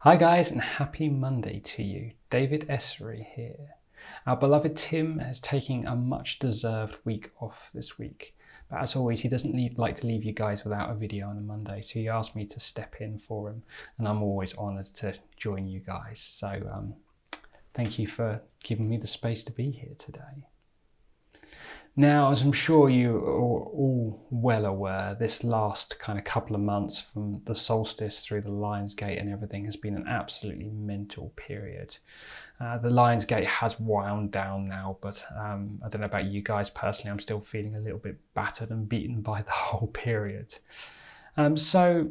Hi guys, and happy Monday to you. David Essery here. Our beloved Tim is taking a much deserved week off this week. But as always, he doesn't like to leave you guys without a video on a Monday, so he asked me to step in for him, and I'm always honoured to join you guys. So thank you for giving me the space to be here today. Now, as I'm sure you are all well aware, this last kind of couple of months from the solstice through the Lion's Gate and everything has been an absolutely mental period. The Lion's Gate has wound down now, but I don't know about you guys personally, I'm still feeling a little bit battered and beaten by the whole period. So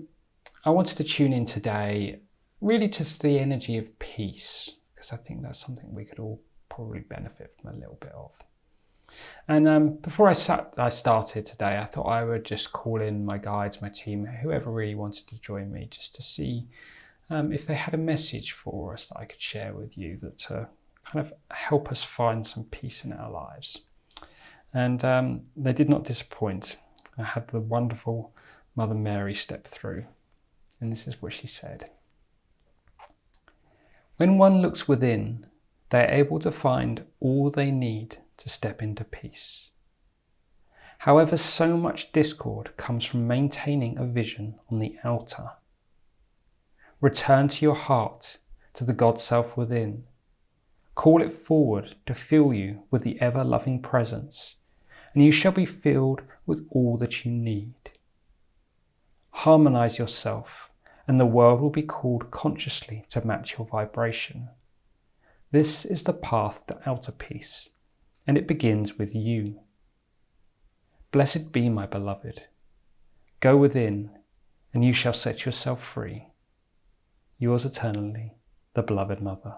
I wanted to tune in today really to the energy of peace, because I think that's something we could all probably benefit from a little bit of. And before I started today, I thought I would just call in my guides, my team, whoever really wanted to join me, just to see if they had a message for us that I could share with you that kind of help us find some peace in our lives. And they did not disappoint. I had the wonderful Mother Mary step through, and this is what she said. When one looks within, they are able to find all they need to step into peace. However, so much discord comes from maintaining a vision on the outer. Return to your heart, to the God self within. Call it forward to fill you with the ever-loving presence, and you shall be filled with all that you need. Harmonize yourself, and the world will be called consciously to match your vibration. This is the path to outer peace, and it begins with you. Blessed be, my beloved. Go within, and you shall set yourself free. Yours eternally, the beloved Mother.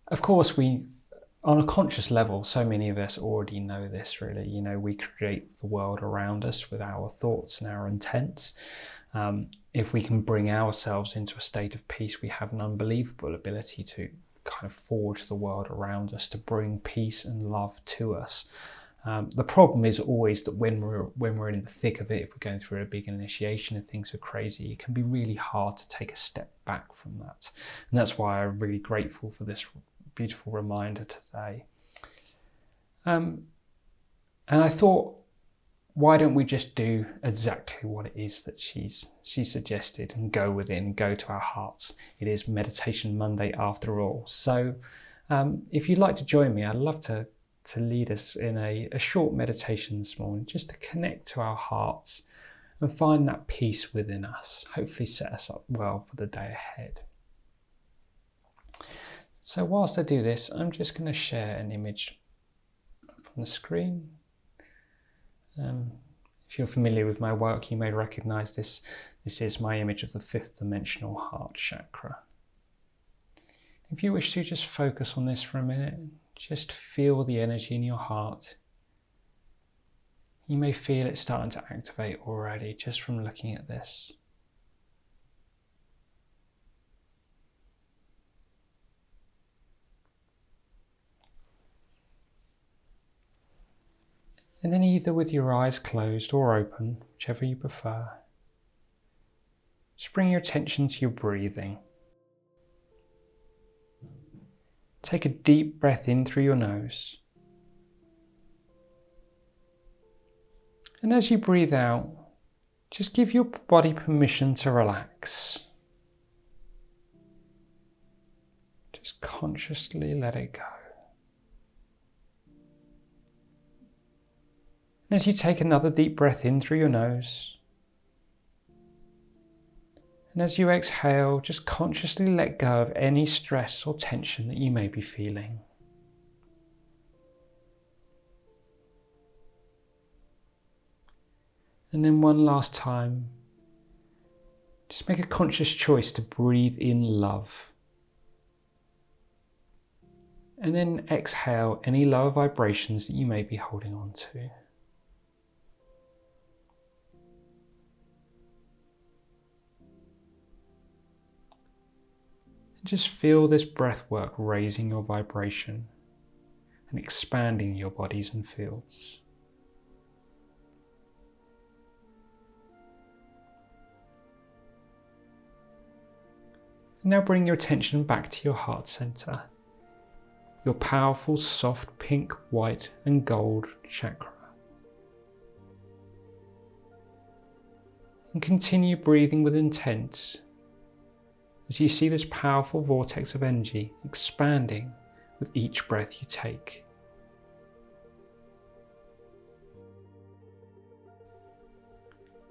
Of course, on a conscious level, so many of us already know this, really. You know, we create the world around us with our thoughts and our intents. If we can bring ourselves into a state of peace, we have an unbelievable ability to kind of forge the world around us, to bring peace and love to us. The problem is always that when we're in the thick of it, if we're going through a big initiation and things are crazy, it can be really hard to take a step back from that. And that's why I'm really grateful for this beautiful reminder today. And I thought, why don't we just do exactly what it is that she suggested and go within, go to our hearts. It is Meditation Monday after all. So if you'd like to join me, I'd love to lead us in a short meditation this morning, just to connect to our hearts and find that peace within us, hopefully set us up well for the day ahead. So whilst I do this, I'm just going to share an image from the screen. If you're familiar with my work, you may recognize this. This is my image of the fifth dimensional heart chakra. If you wish to just focus on this for a minute, just feel the energy in your heart. You may feel it starting to activate already just from looking at this. And then either with your eyes closed or open, whichever you prefer, just bring your attention to your breathing. Take a deep breath in through your nose. And as you breathe out, just give your body permission to relax. Just consciously let it go. As you take another deep breath in through your nose, and as you exhale, just consciously let go of any stress or tension that you may be feeling. And then one last time, just make a conscious choice to breathe in love. And then exhale any lower vibrations that you may be holding on to. Just feel this breath work raising your vibration and expanding your bodies and fields. Now bring your attention back to your heart center, your powerful soft pink, white and gold chakra. And continue breathing with intent as you see this powerful vortex of energy expanding with each breath you take.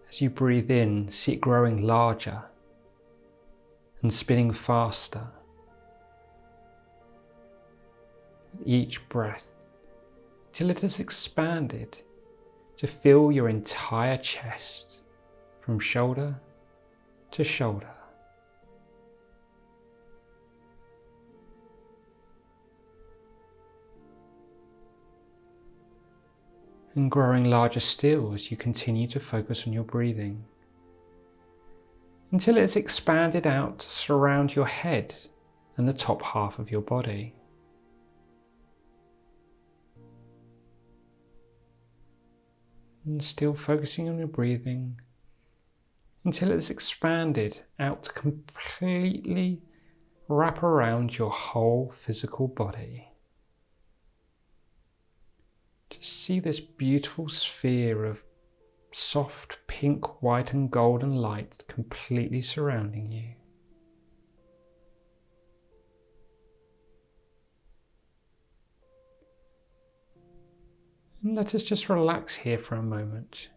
As you breathe in, see it growing larger and spinning faster with each breath till it has expanded to fill your entire chest from shoulder to shoulder. And growing larger still as you continue to focus on your breathing, until it's expanded out to surround your head and the top half of your body. And still focusing on your breathing until it's expanded out to completely wrap around your whole physical body. Just see this beautiful sphere of soft pink, white and golden light completely surrounding you. And let us just relax here for a moment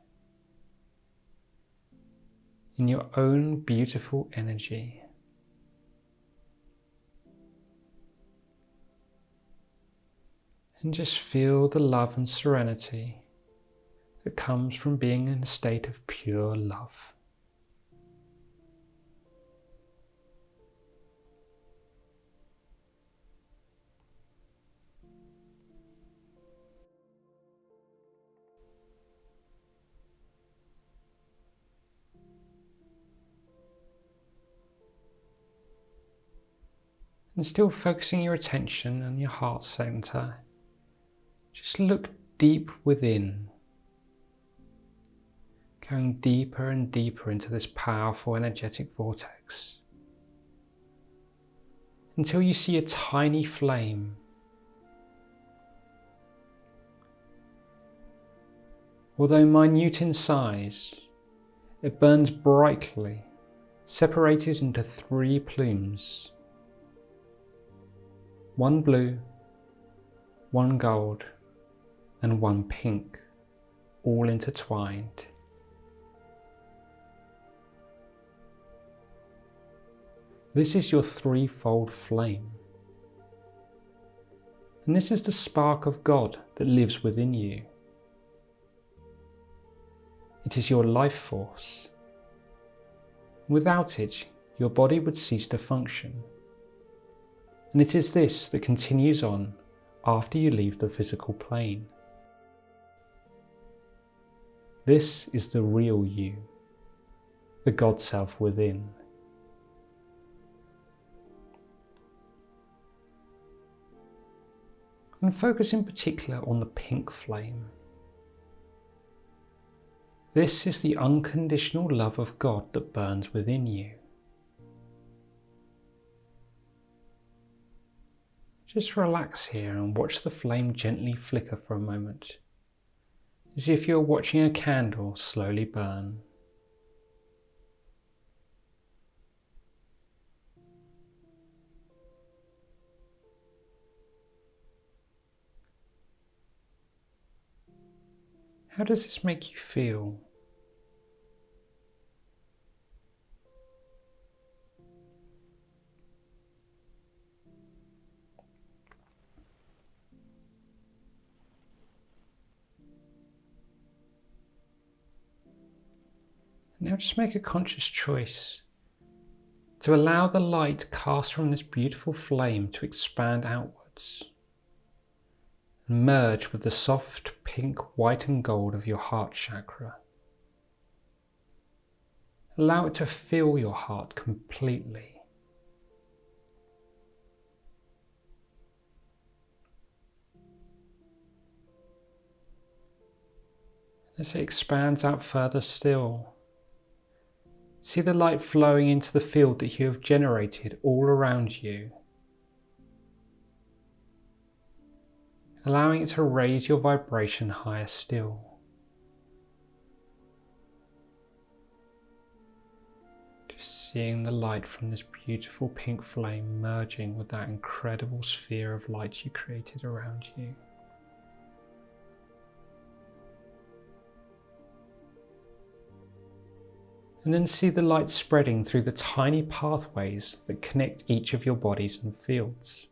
in your own beautiful energy. And just feel the love and serenity that comes from being in a state of pure love. And still focusing your attention on your heart center, just look deep within, going deeper and deeper into this powerful energetic vortex, until you see a tiny flame. Although minute in size, it burns brightly, separated into 3 plumes. 1 blue, 1 gold, and 1 pink, all intertwined. This is your 3-fold flame. And this is the spark of God that lives within you. It is your life force. Without it, your body would cease to function. And it is this that continues on after you leave the physical plane. This is the real you, the God self within. And focus in particular on the pink flame. This is the unconditional love of God that burns within you. Just relax here and watch the flame gently flicker for a moment, as if you're watching a candle slowly burn. How does this make you feel? Now just make a conscious choice to allow the light cast from this beautiful flame to expand outwards and merge with the soft pink, white and gold of your heart chakra. Allow it to fill your heart completely. As it expands out further still, See the light flowing into the field that you have generated all around you, allowing it to raise your vibration higher still. Just seeing the light from this beautiful pink flame merging with that incredible sphere of light you created around you. And then see the light spreading through the tiny pathways that connect each of your bodies and fields.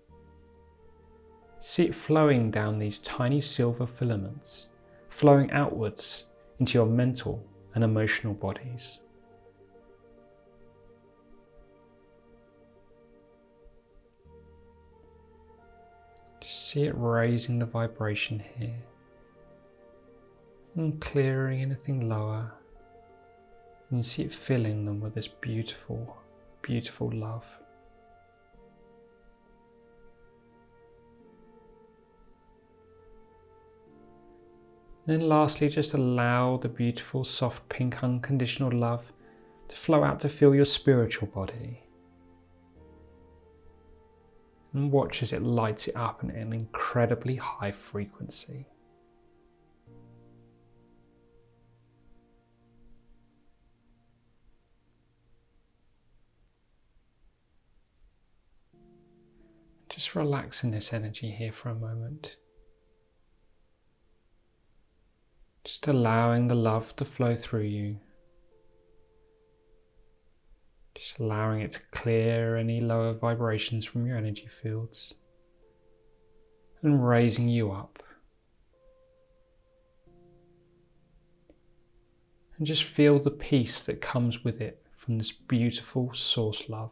See it flowing down these tiny silver filaments, flowing outwards into your mental and emotional bodies. Just see it raising the vibration here and clearing anything lower. And you see it filling them with this beautiful, beautiful love. Then lastly, just allow the beautiful, soft, pink, unconditional love to flow out to fill your spiritual body. And watch as it lights it up at an incredibly high frequency. Just relax in this energy here for a moment. Just allowing the love to flow through you. Just allowing it to clear any lower vibrations from your energy fields and raising you up. And just feel the peace that comes with it from this beautiful source love.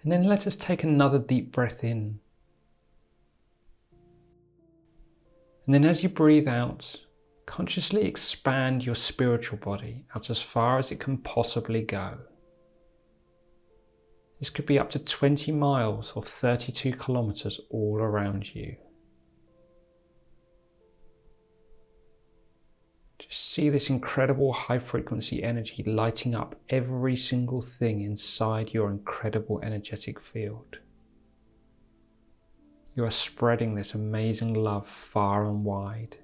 And then let us take another deep breath in. And then as you breathe out, consciously expand your spiritual body out as far as it can possibly go. This could be up to 20 miles or 32 kilometers all around you. Just see this incredible high frequency energy lighting up every single thing inside your incredible energetic field. You are spreading this amazing love far and wide.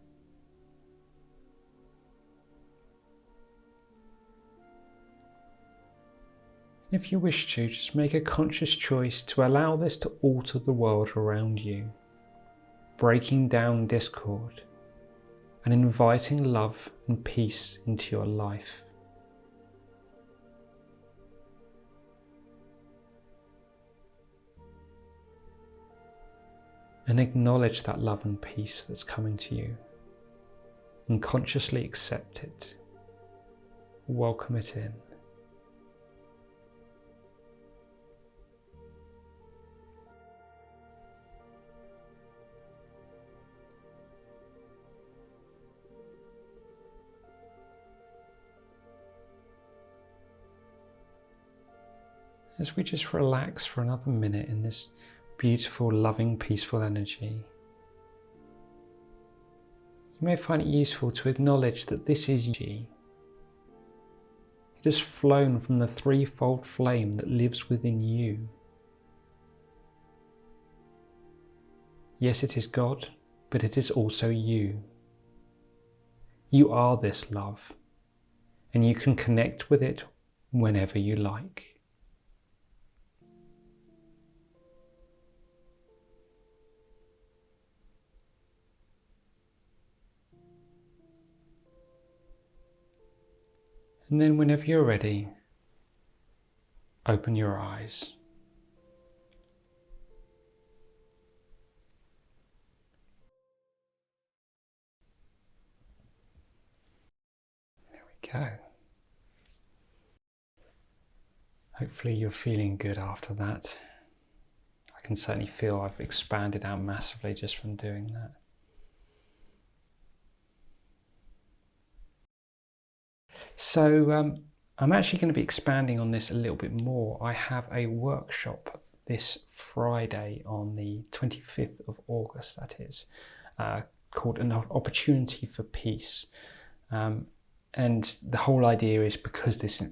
If you wish to, just make a conscious choice to allow this to alter the world around you, breaking down discord and inviting love and peace into your life. And acknowledge that love and peace that's coming to you, and consciously accept it. Welcome it in. As we just relax for another minute in this beautiful, loving, peaceful energy, you may find it useful to acknowledge that this is you. It has flown from the threefold flame that lives within you. Yes, it is God, but it is also you. You are this love, and you can connect with it whenever you like. And then whenever you're ready, open your eyes. There we go. Hopefully you're feeling good after that. I can certainly feel I've expanded out massively just from doing that. So I'm actually going to be expanding on this a little bit more. I have a workshop this Friday on the 25th of August, that is, called An Opportunity for Peace. And the whole idea is because this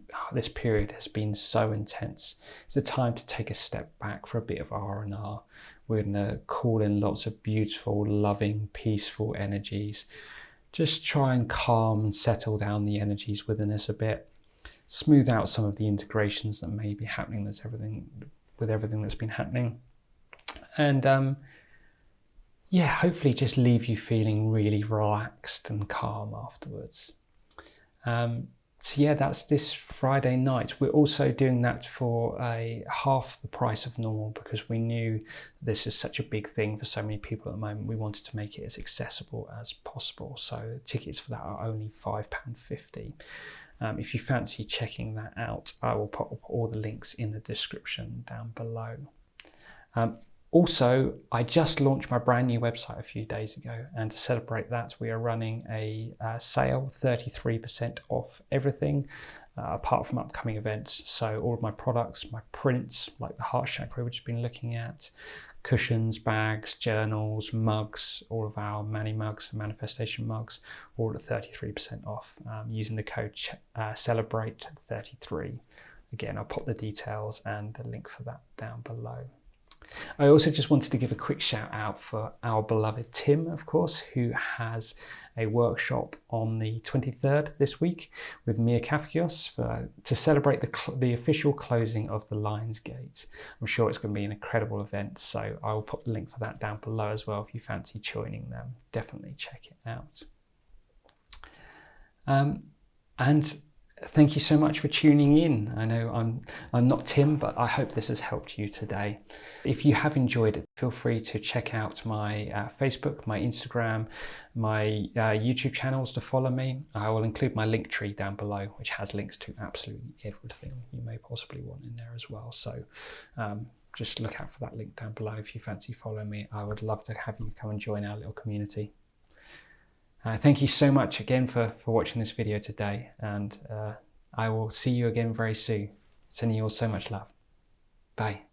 period has been so intense, it's a time to take a step back for a bit of R&R. We're going to call in lots of beautiful, loving, peaceful energies. Just try and calm and settle down the energies within us a bit. Smooth out some of the integrations that may be happening with everything that's been happening. And yeah, hopefully just leave you feeling really relaxed and calm afterwards. So yeah, that's this Friday night. We're also doing that for half the price of normal because we knew this is such a big thing for so many people at the moment. We wanted to make it as accessible as possible. So tickets for that are only £5.50. If you fancy checking that out, I will put all the links in the description down below. Also, I just launched my brand new website a few days ago, and to celebrate that, we are running a sale, 33% off everything, apart from upcoming events. So all of my products, my prints, like the heart chakra, which we've been looking at, cushions, bags, journals, mugs, all of our Mani mugs, manifestation mugs, all at 33% off using the code CELEBRATE33. Again, I'll pop the details and the link for that down below. I also just wanted to give a quick shout out for our beloved Tim, of course, who has a workshop on the 23rd this week with Mia Kafkios to celebrate the official closing of the Lions Gate. I'm sure it's going to be an incredible event, so I will put the link for that down below as well if you fancy joining them. Definitely check it out. And thank you so much for tuning in. I know I'm not Tim, but I hope this has helped you today. If you have enjoyed it, feel free to check out my Facebook, my Instagram, my YouTube channels to follow me. I will include my link tree down below, which has links to absolutely everything you may possibly want in there as well. So just look out for that link down below if you fancy following me. I would love to have you come and join our little community. Thank you so much again for watching this video today, and I will see you again very soon. Sending you all so much love. Bye.